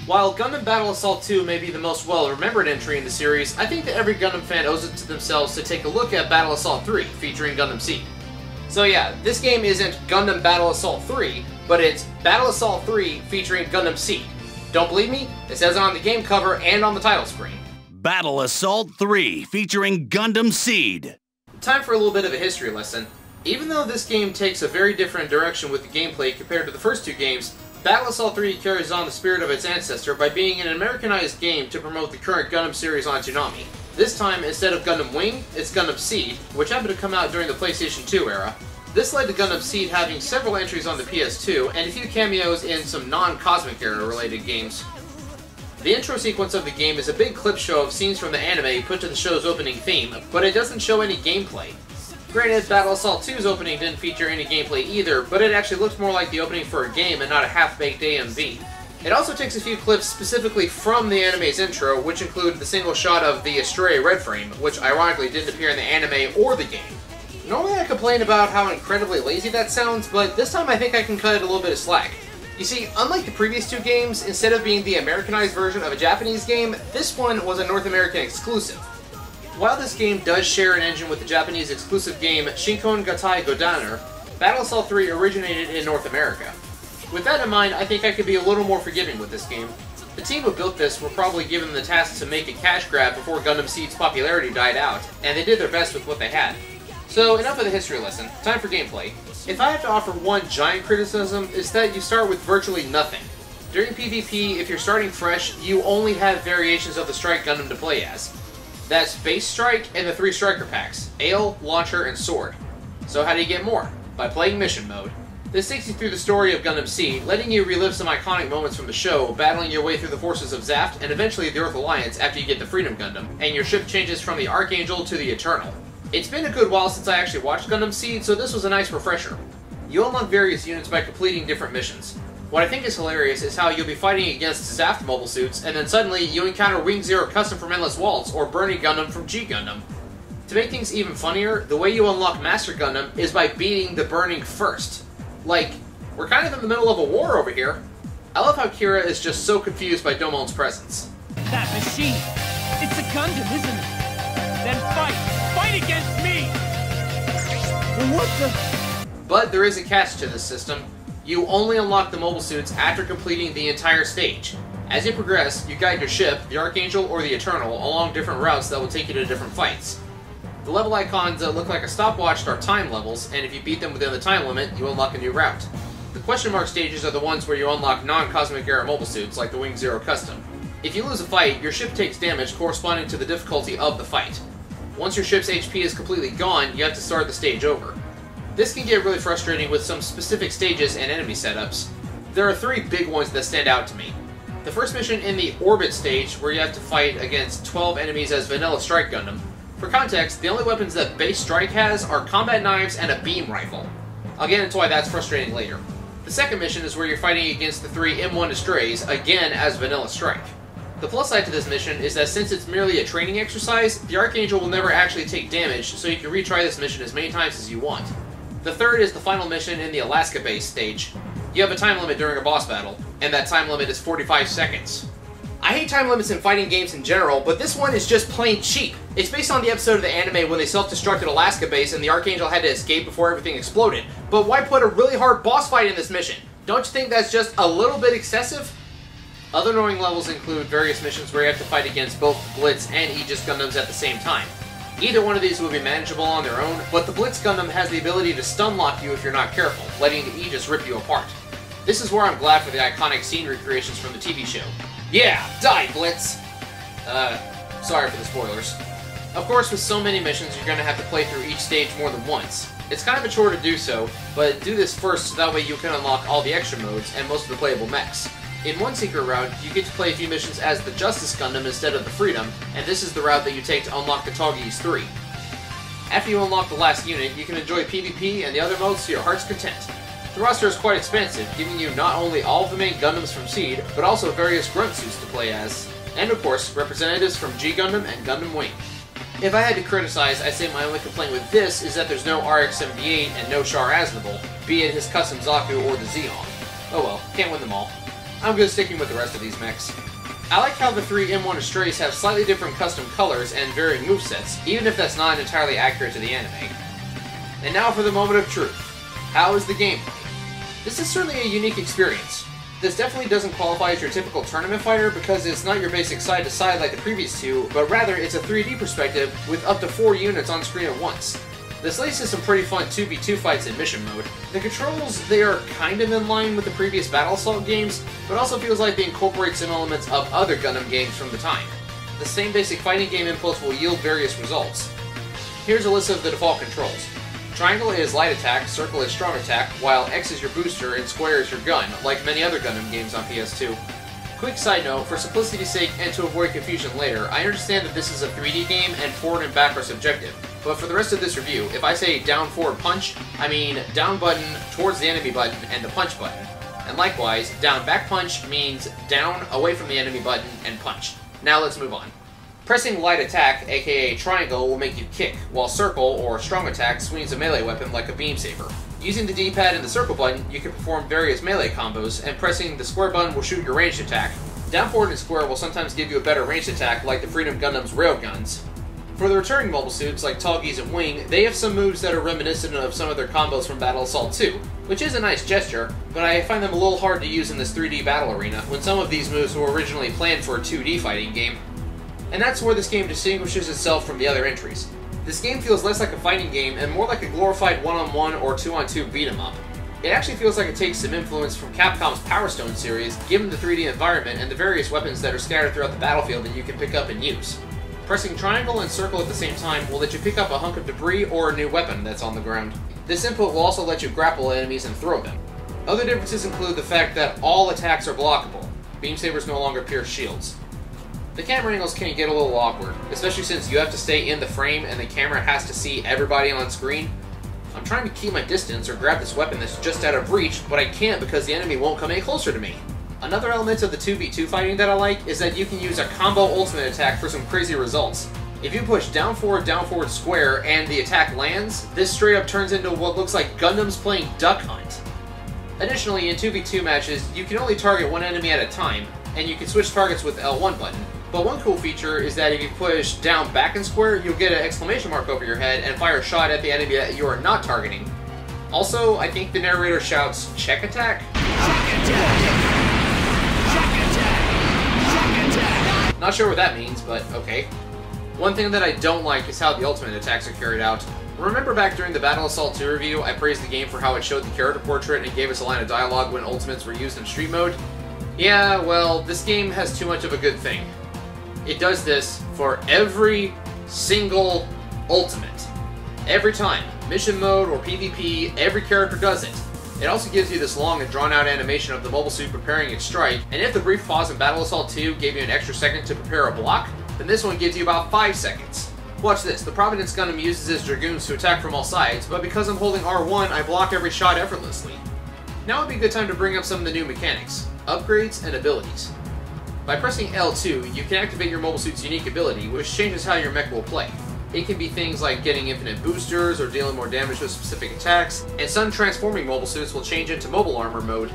While Gundam Battle Assault 2 may be the most well-remembered entry in the series, I think that every Gundam fan owes it to themselves to take a look at Battle Assault 3, featuring Gundam SEED. So yeah, this game isn't Gundam Battle Assault 3, but it's Battle Assault 3 featuring Gundam SEED. Don't believe me? It says it on the game cover and on the title screen. Battle Assault 3 featuring Gundam SEED. Time for a little bit of a history lesson. Even though this game takes a very different direction with the gameplay compared to the first two games, Battle Assault 3 carries on the spirit of its ancestor by being an Americanized game to promote the current Gundam series on Toonami. This time, instead of Gundam Wing, it's Gundam SEED, which happened to come out during the PlayStation 2 era. This led to Gundam SEED having several entries on the PS2, and a few cameos in some non-Cosmic Era related games. The intro sequence of the game is a big clip show of scenes from the anime put to the show's opening theme, but it doesn't show any gameplay. Granted, Battle Assault 2's opening didn't feature any gameplay either, but it actually looked more like the opening for a game and not a half-baked AMV. It also takes a few clips specifically from the anime's intro, which include the single shot of the Astray red frame, which ironically didn't appear in the anime or the game. Normally I complain about how incredibly lazy that sounds, but this time I think I can cut it a little bit of slack. You see, unlike the previous two games, instead of being the Americanized version of a Japanese game, this one was a North American exclusive. While this game does share an engine with the Japanese exclusive game Shinkon Gatai Godaner, Battle Assault 3 originated in North America. With that in mind, I think I could be a little more forgiving with this game. The team who built this were probably given the task to make a cash grab before Gundam SEED's popularity died out, and they did their best with what they had. So enough of the history lesson, time for gameplay. If I have to offer one giant criticism, it's that you start with virtually nothing. During PvP, if you're starting fresh, you only have variations of the Strike Gundam to play as. That's Base Strike and the 3 Striker packs, Ale, Launcher, and Sword. So how do you get more? By playing Mission Mode. This takes you through the story of Gundam SEED, letting you relive some iconic moments from the show, battling your way through the forces of Zaft, and eventually the Earth Alliance after you get the Freedom Gundam, and your ship changes from the Archangel to the Eternal. It's been a good while since I actually watched Gundam SEED, so this was a nice refresher. You unlock various units by completing different missions. What I think is hilarious is how you'll be fighting against Zaft mobile suits, and then suddenly you encounter Wing Zero Custom from Endless Waltz, or Burning Gundam from G Gundam. To make things even funnier, the way you unlock Master Gundam is by beating the Burning first. Like, we're kind of in the middle of a war over here. I love how Kira is just so confused by Domon's presence. That machine! It's a Gundam, isn't it? Then fight! Fight against me! What the... But there is a catch to this system. You only unlock the mobile suits after completing the entire stage. As you progress, you guide your ship, the Archangel or the Eternal, along different routes that will take you to different fights. The level icons that look like a stopwatch are time levels, and if you beat them within the time limit, you unlock a new route. The question mark stages are the ones where you unlock non-Cosmic Era mobile suits, like the Wing Zero Custom. If you lose a fight, your ship takes damage corresponding to the difficulty of the fight. Once your ship's HP is completely gone, you have to start the stage over. This can get really frustrating with some specific stages and enemy setups. There are 3 big ones that stand out to me. The first mission in the Orbit stage, where you have to fight against 12 enemies as Vanilla Strike Gundam. For context, the only weapons that Base Strike has are combat knives and a beam rifle. I'll get into why that's frustrating later. The second mission is where you're fighting against the 3 M1 Astrays, again as Vanilla Strike. The plus side to this mission is that since it's merely a training exercise, the Archangel will never actually take damage, so you can retry this mission as many times as you want. The third is the final mission in the Alaska base stage. You have a time limit during a boss battle, and that time limit is 45 seconds. I hate time limits in fighting games in general, but this one is just plain cheap. It's based on the episode of the anime when they self-destructed Alaska base and the Archangel had to escape before everything exploded. But why put a really hard boss fight in this mission? Don't you think that's just a little bit excessive? Other annoying levels include various missions where you have to fight against both Blitz and Aegis Gundams at the same time. Either one of these will be manageable on their own, but the Blitz Gundam has the ability to stun lock you if you're not careful, letting the Aegis rip you apart. This is where I'm glad for the iconic scene recreations from the TV show. Yeah, die, Blitz! Sorry for the spoilers. Of course, with so many missions, you're going to have to play through each stage more than once. It's kind of a chore to do so, but do this first so that way you can unlock all the extra modes and most of the playable mechs. In one secret route, you get to play a few missions as the Justice Gundam instead of the Freedom, and this is the route that you take to unlock the Toggies 3. After you unlock the last unit, you can enjoy PvP and the other modes to your heart's content. The roster is quite expansive, giving you not only all of the main Gundams from SEED, but also various grunt suits to play as, and of course, representatives from G Gundam and Gundam Wing. If I had to criticize, I'd say my only complaint with this is that there's no RX-78 and no Char Aznavour, be it his custom Zaku or the Zeon. Oh well, can't win them all. I'm good sticking with the rest of these mechs. I like how the 3 M1 Estrays have slightly different custom colors and varying movesets, even if that's not entirely accurate to the anime. And now for the moment of truth. How is the gameplay? This is certainly a unique experience. This definitely doesn't qualify as your typical tournament fighter because it's not your basic side-to-side like the previous two, but rather it's a 3D perspective with up to 4 units on screen at once. This leads to some pretty fun 2v2 fights in mission mode. The controls, they are kind of in line with the previous Battle Assault games, but also feels like they incorporate some elements of other Gundam games from the time. The same basic fighting game inputs will yield various results. Here's a list of the default controls. Triangle is light attack, circle is strong attack, while X is your booster and square is your gun, like many other Gundam games on PS2. Quick side note, for simplicity's sake and to avoid confusion later, I understand that this is a 3D game and forward and back are subjective, but for the rest of this review, if I say down forward punch, I mean down button towards the enemy button and the punch button. And likewise, down back punch means down away from the enemy button and punch. Now let's move on. Pressing light attack, aka triangle, will make you kick, while circle, or strong attack, swings a melee weapon like a beam saber. Using the D-pad and the circle button, you can perform various melee combos, and pressing the square button will shoot your ranged attack. Down forward and square will sometimes give you a better ranged attack, like the Freedom Gundam's railguns. For the returning mobile suits, like Tallgeese and Wing, they have some moves that are reminiscent of some of their combos from Battle Assault 2, which is a nice gesture, but I find them a little hard to use in this 3D battle arena, when some of these moves were originally planned for a 2D fighting game. And that's where this game distinguishes itself from the other entries. This game feels less like a fighting game and more like a glorified 1-on-1 or 2-on-2 beat-em-up. It actually feels like it takes some influence from Capcom's Power Stone series, given the 3D environment and the various weapons that are scattered throughout the battlefield that you can pick up and use. Pressing triangle and circle at the same time will let you pick up a hunk of debris or a new weapon that's on the ground. This input will also let you grapple enemies and throw them. Other differences include the fact that all attacks are blockable. Beam sabers no longer pierce shields. The camera angles can get a little awkward, especially since you have to stay in the frame and the camera has to see everybody on screen. I'm trying to keep my distance or grab this weapon that's just out of reach, but I can't because the enemy won't come any closer to me. Another element of the 2v2 fighting that I like is that you can use a combo ultimate attack for some crazy results. If you push down forward, square, and the attack lands, this straight up turns into what looks like Gundams playing Duck Hunt. Additionally, in 2v2 matches, you can only target one enemy at a time, and you can switch targets with L1 button. But one cool feature is that if you push down, back, and square, you'll get an exclamation mark over your head and fire a shot at the enemy that you are not targeting. Also, I think the narrator shouts, "Check attack?" Check attack! Check attack! Check attack! Not sure what that means, but okay. One thing that I don't like is how the ultimate attacks are carried out. Remember back during the Battle Assault 2 review, I praised the game for how it showed the character portrait and gave us a line of dialogue when ultimates were used in street mode? Yeah, well, this game has too much of a good thing. It does this for every single ultimate. Every time. Mission mode or PvP, every character does it. It also gives you this long and drawn out animation of the mobile suit preparing its strike, and if the brief pause in Battle Assault 2 gave you an extra second to prepare a block, then this one gives you about 5 seconds. Watch this, the Providence Gundam uses its Dragoons to attack from all sides, but because I'm holding R1, I block every shot effortlessly. Now would be a good time to bring up some of the new mechanics, upgrades, and abilities. By pressing L2, you can activate your mobile suit's unique ability, which changes how your mech will play. It can be things like getting infinite boosters or dealing more damage with specific attacks, and some transforming mobile suits will change into mobile armor mode.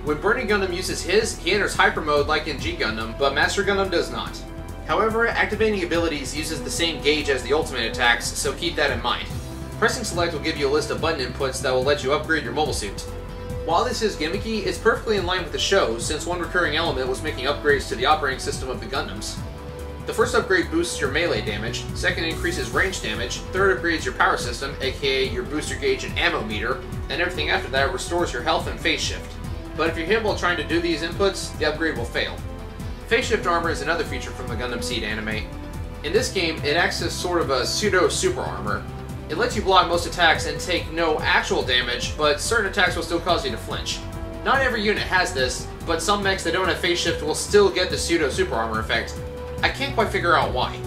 When Burning Gundam uses his, he enters hyper mode like in G Gundam, but Master Gundam does not. However, activating abilities uses the same gauge as the ultimate attacks, so keep that in mind. Pressing select will give you a list of button inputs that will let you upgrade your mobile suit. While this is gimmicky, it's perfectly in line with the show, since one recurring element was making upgrades to the operating system of the Gundams. The first upgrade boosts your melee damage, second increases range damage, third upgrades your power system, aka your booster gauge and ammo meter, and everything after that restores your health and phase shift. But if you're hit while trying to do these inputs, the upgrade will fail. Phase shift armor is another feature from the Gundam SEED anime. In this game, it acts as sort of a pseudo-super armor. It lets you block most attacks and take no actual damage, but certain attacks will still cause you to flinch. Not every unit has this, but some mechs that don't have phase shift will still get the pseudo-super armor effect. I can't quite figure out why.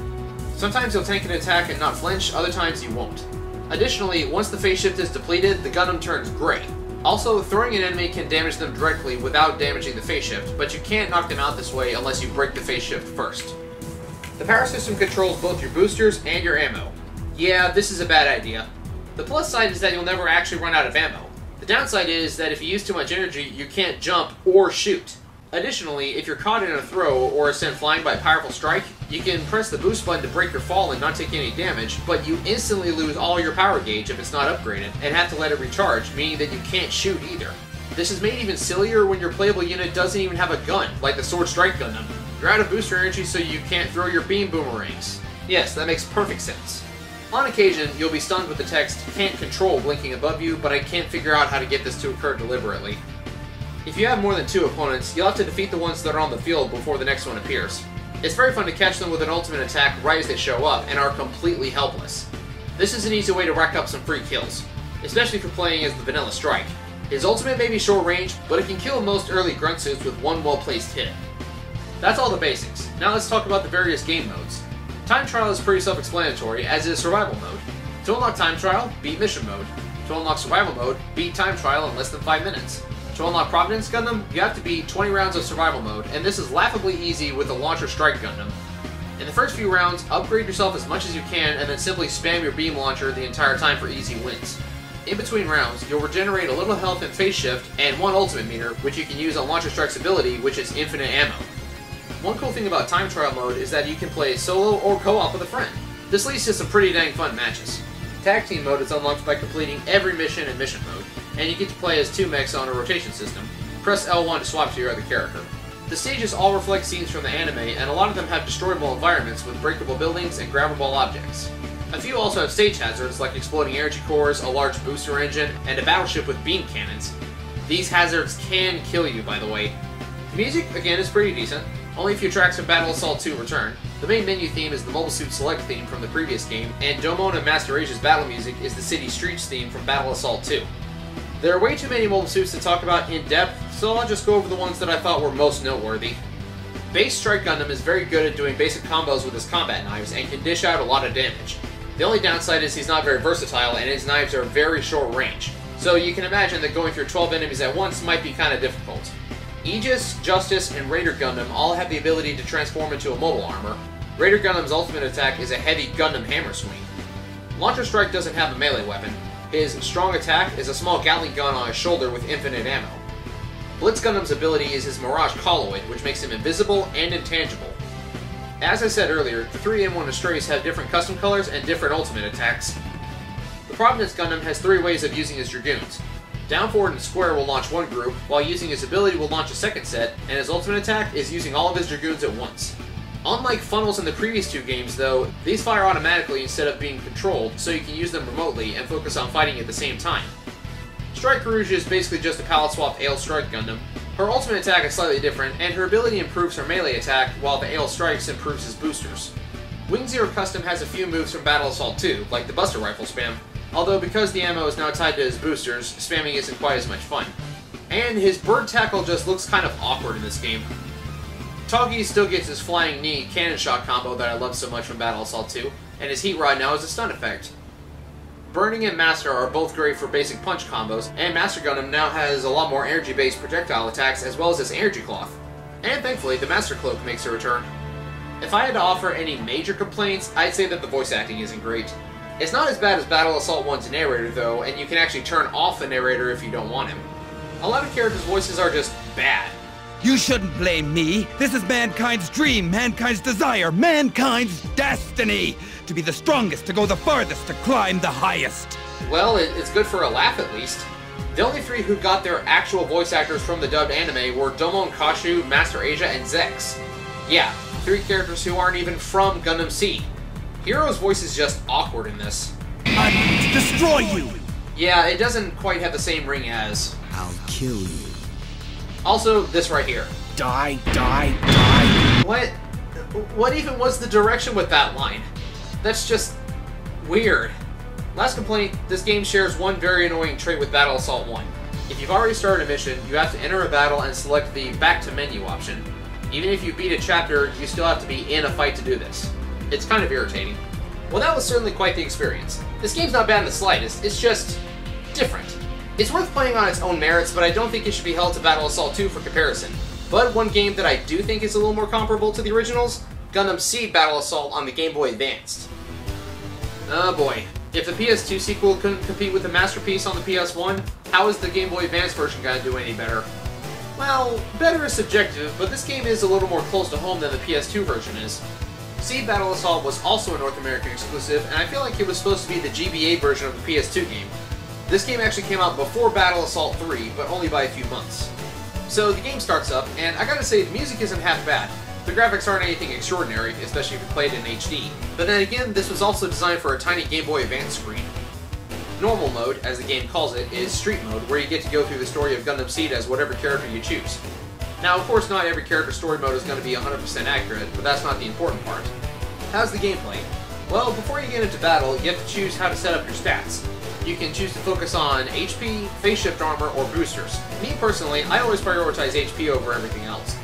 Sometimes you'll tank an attack and not flinch, other times you won't. Additionally, once the phase shift is depleted, the Gundam turns gray. Also, throwing an enemy can damage them directly without damaging the phase shift, but you can't knock them out this way unless you break the phase shift first. The power system controls both your boosters and your ammo. Yeah, this is a bad idea. The plus side is that you'll never actually run out of ammo. The downside is that if you use too much energy, you can't jump or shoot. Additionally, if you're caught in a throw or sent flying by a powerful strike, you can press the boost button to break your fall and not take any damage, but you instantly lose all your power gauge if it's not upgraded, and have to let it recharge, meaning that you can't shoot either. This is made even sillier when your playable unit doesn't even have a gun, like the Sword Strike Gundam. You're out of booster energy so you can't throw your beam boomerangs. Yes, that makes perfect sense. On occasion, you'll be stunned with the text, "Can't control," blinking above you, but I can't figure out how to get this to occur deliberately. If you have more than 2 opponents, you'll have to defeat the ones that are on the field before the next one appears. It's very fun to catch them with an ultimate attack right as they show up, and are completely helpless. This is an easy way to rack up some free kills, especially for playing as the vanilla Strike. His ultimate may be short range, but it can kill most early grunt suits with one well-placed hit. That's all the basics. Now let's talk about the various game modes. Time Trial is pretty self-explanatory, as is Survival Mode. To unlock Time Trial, beat Mission Mode. To unlock Survival Mode, beat Time Trial in less than 5 minutes. To unlock Providence Gundam, you have to beat 20 rounds of Survival Mode, and this is laughably easy with the Launcher Strike Gundam. In the first few rounds, upgrade yourself as much as you can, and then simply spam your beam launcher the entire time for easy wins. In between rounds, you'll regenerate a little health and phase shift, and 1 ultimate meter, which you can use on Launcher Strike's ability, which is infinite ammo. One cool thing about Time Trial mode is that you can play solo or co-op with a friend. This leads to some pretty dang fun matches. Tag Team mode is unlocked by completing every mission in Mission Mode, and you get to play as 2 mechs on a rotation system. Press L1 to swap to your other character. The stages all reflect scenes from the anime, and a lot of them have destroyable environments with breakable buildings and grabbable objects. A few also have stage hazards like exploding energy cores, a large booster engine, and a battleship with beam cannons. These hazards can kill you, by the way. The music, again, is pretty decent. Only a few tracks from Battle Assault 2 return. The main menu theme is the Mobile Suit Select theme from the previous game, and Domon and Master Asia's battle music is the City Streets theme from Battle Assault 2. There are way too many mobile suits to talk about in depth, so I'll just go over the ones that I thought were most noteworthy. Base Strike Gundam is very good at doing basic combos with his combat knives and can dish out a lot of damage. The only downside is he's not very versatile and his knives are very short range, so you can imagine that going through 12 enemies at once might be kinda difficult. Aegis, Justice, and Raider Gundam all have the ability to transform into a mobile armor. Raider Gundam's ultimate attack is a heavy Gundam hammer swing. Launcher Strike doesn't have a melee weapon. His strong attack is a small Gatling gun on his shoulder with infinite ammo. Blitz Gundam's ability is his Mirage Colloid, which makes him invisible and intangible. As I said earlier, the 3 M1 Estrays have different custom colors and different ultimate attacks. The Providence Gundam has 3 ways of using his Dragoons. Down, forward, and square will launch one group, while using his ability will launch a second set, and his ultimate attack is using all of his Dragoons at once. Unlike funnels in the previous 2 games, though, these fire automatically instead of being controlled, so you can use them remotely and focus on fighting at the same time. Strike Rouge is basically just a palette-swapped Ale Strike Gundam. Her ultimate attack is slightly different, and her ability improves her melee attack, while the Ale Strikes improves his boosters. Wing Zero Custom has a few moves from Battle Assault 2, like the Buster Rifle spam, although because the ammo is now tied to his boosters, spamming isn't quite as much fun. And his Bird Tackle just looks kind of awkward in this game. Toggy still gets his Flying Knee cannon shot combo that I love so much from Battle Assault 2, and his Heat Rod now has a stun effect. Burning and Master are both great for basic punch combos, and Master Gundam now has a lot more energy-based projectile attacks as well as his Energy Cloth. And thankfully, the Master Cloak makes a return. If I had to offer any major complaints, I'd say that the voice acting isn't great. It's not as bad as Battle Assault 1's narrator though, and you can actually turn off the narrator if you don't want him. A lot of characters' voices are just bad. You shouldn't blame me. This is mankind's dream, mankind's desire, mankind's destiny. To be the strongest, to go the farthest, to climb the highest. Well, it's good for a laugh at least. The only 3 who got their actual voice actors from the dubbed anime were Domon Kashu, Master Asia, and Zex. Yeah, 3 characters who aren't even from Gundam SEED. Hero's voice is just awkward in this. I'm going to destroy you! Yeah, it doesn't quite have the same ring as... I'll kill you. Also, this right here. Die, die, die. What even was the direction with that line? That's just... weird. Last complaint, this game shares one very annoying trait with Battle Assault 1. If you've already started a mission, you have to enter a battle and select the Back to Menu option. Even if you beat a chapter, you still have to be in a fight to do this. It's kind of irritating. Well, that was certainly quite the experience. This game's not bad in the slightest, it's just... different. It's worth playing on its own merits, but I don't think it should be held to Battle Assault 2 for comparison. But one game that I do think is a little more comparable to the originals, Gundam SEED Battle Assault on the Game Boy Advanced. Oh boy. If the PS2 sequel couldn't compete with the masterpiece on the PS1, how is the Game Boy Advance version gonna do any better? Well, better is subjective, but this game is a little more close to home than the PS2 version is. SEED Battle Assault was also a North American exclusive, and I feel like it was supposed to be the GBA version of the PS2 game. This game actually came out before Battle Assault 3, but only by a few months. So the game starts up, and I gotta say, the music isn't half bad. The graphics aren't anything extraordinary, especially if you played in HD. But then again, this was also designed for a tiny Game Boy Advance screen. Normal mode, as the game calls it, is Street Mode, where you get to go through the story of Gundam SEED as whatever character you choose. Now, of course, not every character story mode is going to be 100% accurate, but that's not the important part. How's the gameplay? Well, before you get into battle, you have to choose how to set up your stats. You can choose to focus on HP, phase shift armor, or boosters. Me personally, I always prioritize HP over everything else.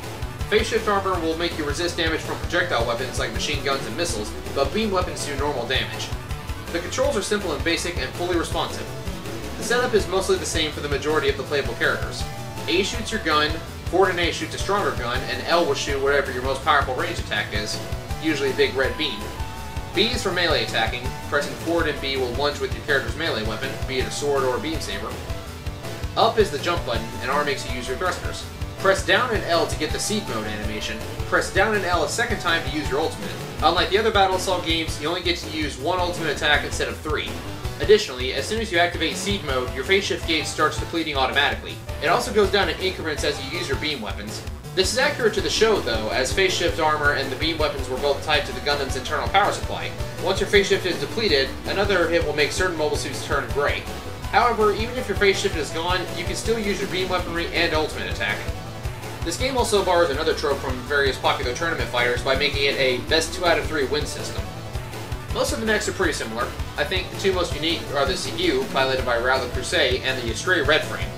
Phase shift armor will make you resist damage from projectile weapons like machine guns and missiles, but beam weapons do normal damage. The controls are simple and basic and fully responsive. The setup is mostly the same for the majority of the playable characters. A shoots your gun, forward and A shoots a stronger gun, and L will shoot whatever your most powerful range attack is, usually a big red beam. B is for melee attacking. Pressing forward and B will lunge with your character's melee weapon, be it a sword or a beam saber. Up is the jump button, and R makes you use your thrusters. Press down and L to get the SEED mode animation. Press down and L a second time to use your ultimate. Unlike the other Battle Assault games, you only get to use one ultimate attack instead of 3. Additionally, as soon as you activate SEED mode, your phase shift gauge starts depleting automatically. It also goes down in increments as you use your beam weapons. This is accurate to the show, though, as phase shift armor and the beam weapons were both tied to the Gundam's internal power supply. Once your phase shift is depleted, another hit will make certain mobile suits turn gray. However, even if your phase shift is gone, you can still use your beam weaponry and ultimate attack. This game also borrows another trope from various popular tournament fighters by making it a best 2 out of 3 win system. Most of the mechs are pretty similar. I think the two most unique are the Sigyu, piloted by Raul Crusade, and the Astray Red Frame.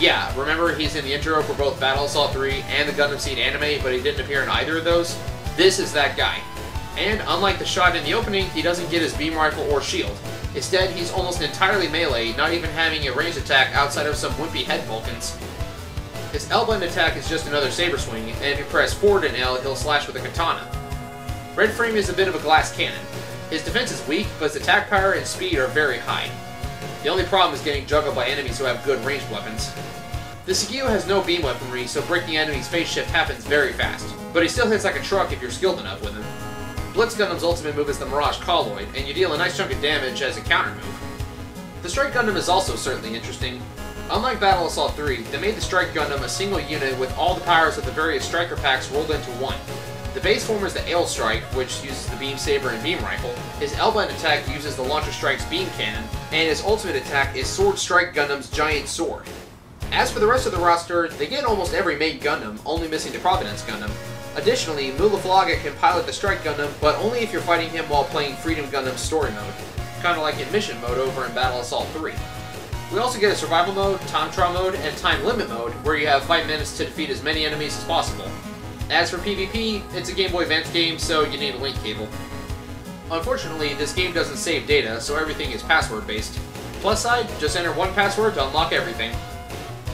Yeah, remember he's in the intro for both Battle Assault 3 and the Gundam SEED anime, but he didn't appear in either of those? This is that guy. And unlike the shot in the opening, he doesn't get his beam rifle or shield. Instead, he's almost entirely melee, not even having a ranged attack outside of some wimpy head Vulcans. His L-button attack is just another saber swing, and if you press forward and L, he'll slash with a katana. Red Frame is a bit of a glass cannon. His defense is weak, but his attack power and speed are very high. The only problem is getting juggled by enemies who have good ranged weapons. The Sigyu has no beam weaponry, so breaking enemies' phase shift happens very fast, but he still hits like a truck if you're skilled enough with him. Blitz Gundam's ultimate move is the Mirage Colloid, and you deal a nice chunk of damage as a counter move. The Strike Gundam is also certainly interesting. Unlike Battle Assault 3, they made the Strike Gundam a single unit with all the powers of the various striker packs rolled into one. The base form is the Ale Strike, which uses the beam saber and beam rifle. His L-button attack uses the Launcher Strike's beam cannon, and his ultimate attack is Sword Strike Gundam's giant sword. As for the rest of the roster, they get almost every main Gundam, only missing the Providence Gundam. Additionally, Mulaflaga can pilot the Strike Gundam, but only if you're fighting him while playing Freedom Gundam's story mode, kinda like in Mission mode over in Battle Assault 3. We also get a Survival mode, Time Trial mode, and Time Limit mode, where you have 5 minutes to defeat as many enemies as possible. As for PvP, it's a Game Boy Advance game, so you need a link cable. Unfortunately, this game doesn't save data, so everything is password-based. Plus side, just enter one password to unlock everything.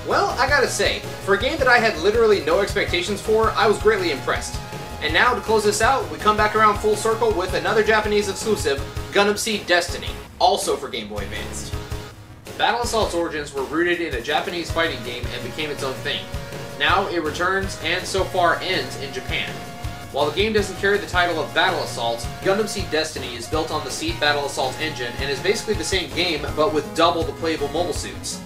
Well, I gotta say, for a game that I had literally no expectations for, I was greatly impressed. And now, to close this out, we come back around full circle with another Japanese exclusive, Gundam SEED Destiny, also for Game Boy Advance. Battle Assault's origins were rooted in a Japanese fighting game and became its own thing. Now it returns, and so far ends, in Japan. While the game doesn't carry the title of Battle Assault, Gundam SEED Destiny is built on the SEED Battle Assault engine and is basically the same game, but with double the playable mobile suits.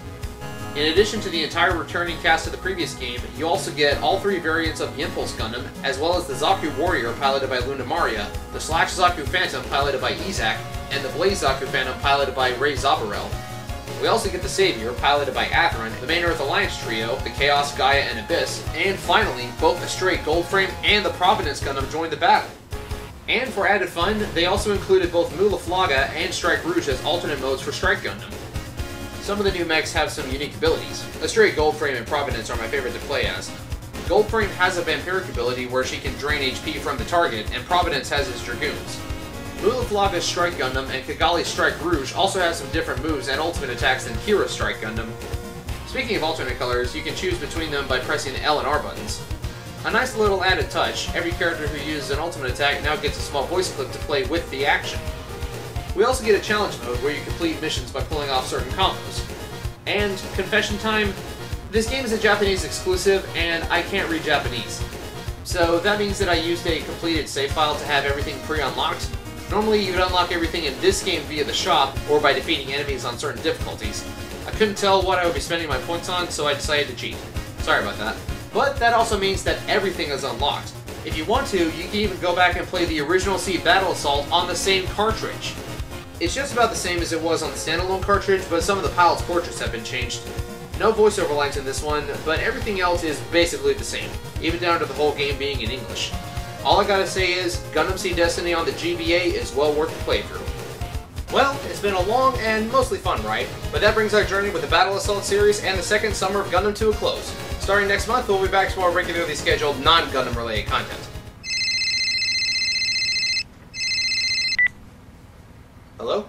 In addition to the entire returning cast of the previous game, you also get all 3 variants of the Impulse Gundam, as well as the Zaku Warrior piloted by Luna Maria, the Slash Zaku Phantom piloted by Izak, and the Blaze Zaku Phantom piloted by Rei Zabarel. We also get the Savior, piloted by Atherin, the main Earth Alliance trio, the Chaos, Gaia, and Abyss, and finally, both the Stray Goldframe and the Providence Gundam join the battle. And for added fun, they also included both Mulaflaga and Strike Rouge as alternate modes for Strike Gundam. Some of the new mechs have some unique abilities. Astray Goldframe and Providence are my favorite to play as. Goldframe has a vampiric ability where she can drain HP from the target, and Providence has his Dragoons. Mulaflaga's Strike Gundam and Kigali's Strike Rouge also have some different moves and ultimate attacks than Kira's Strike Gundam. Speaking of alternate colors, you can choose between them by pressing the L and R buttons. A nice little added touch, every character who uses an ultimate attack now gets a small voice clip to play with the action. We also get a challenge mode where you complete missions by pulling off certain combos. And, confession time, This game is a Japanese exclusive, and I can't read Japanese. So that means that I used a completed save file to have everything pre-unlocked. Normally you would unlock everything in this game via the shop, or by defeating enemies on certain difficulties. I couldn't tell what I would be spending my points on, so I decided to cheat. Sorry about that. But that also means that everything is unlocked. If you want to, you can even go back and play the original SEED Battle Assault on the same cartridge. It's just about the same as it was on the standalone cartridge, but some of the pilot's portraits have been changed. No voiceover lines in this one, but everything else is basically the same, even down to the whole game being in English. All I gotta say is, Gundam SEED Destiny on the GBA is well worth the playthrough. Well, it's been a long and mostly fun ride, but that brings our journey with the Battle Assault series and the second Summer of Gundam to a close. Starting next month, we'll be back to more regularly scheduled non-Gundam related content. Hello?